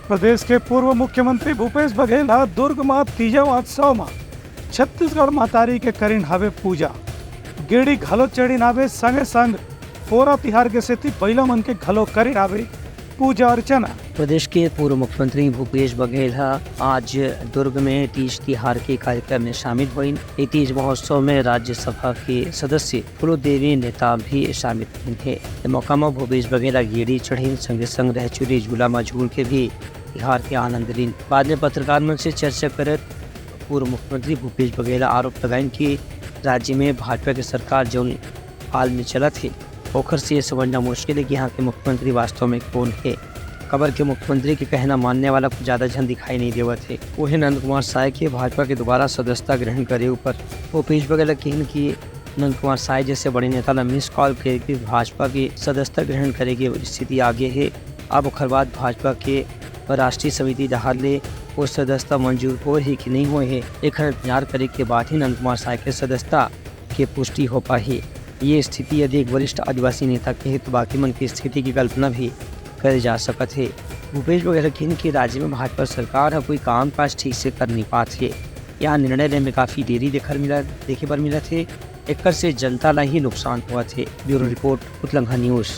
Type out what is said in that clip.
प्रदेश के पूर्व मुख्यमंत्री भूपेश बघेल हा दुर्ग में तीजा उत्सव में छत्तीसगढ़ मातारी के करीन हावे पूजा। गेड़ी घलो चढ़ी नावे संगे संग पोरा तिहार के सेती पहिला मन के घलो करीन हावे पूजा अर्चना। प्रदेश के पूर्व मुख्यमंत्री भूपेश बघेल आज दुर्ग में तीज तिहार के कार्यक्रम में शामिल हुए। इस तीज महोत्सव में राज्यसभा के सदस्य फूलोदेवी नेता भी शामिल हुए। इस मौका में भूपेश बघेल गेड़ी चढ़ी संगे संग रहचुरी झूला में झूल के भी तिहार के आनंद लीन। बाद में पत्रकार मंच से चर्चा कर पूर्व मुख्यमंत्री भूपेश बघेल आरोप लगाए कि राज्य में भाजपा की सरकार जो हाल में चला थी ओखर से समझना मुश्किल है कि यहाँ के मुख्यमंत्री वास्तव में कौन है। खबर के मुख्यमंत्री के कहना मानने वाला कुछ ज्यादा जन दिखाई नहीं देवा थे। वही नंद कुमार साय के भाजपा के दोबारा सदस्यता ग्रहण करे ऊपर भूपेश बघेल कहन कि नंद कुमार साय जैसे बड़े नेता ने मिस कॉल करके भाजपा की सदस्यता ग्रहण करे की स्थिति आगे है। अब ओखर बाद भाजपा के राष्ट्रीय समिति जहाज ले वो सदस्यता मंजूर हो ही कि नहीं हुए है एक इंतजार करे के बाद ही नंद कुमार साय के सदस्यता की पुष्टि हो पाई। ये स्थिति यदि एक वरिष्ठ आदिवासी नेता के है तो बाकी मन की स्थिति की कल्पना भी करे जा सकत है। भूपेश बघेल कहन कि राज्य में भाजपा सरकार है कोई काम काज ठीक से कर नहीं पाती है। यहाँ निर्णय लेने में काफी देरी देखे पर मिला थे। एक से जनता ला ही नुकसान हुआ थे। ब्यूरो रिपोर्ट उत्लंघा न्यूज।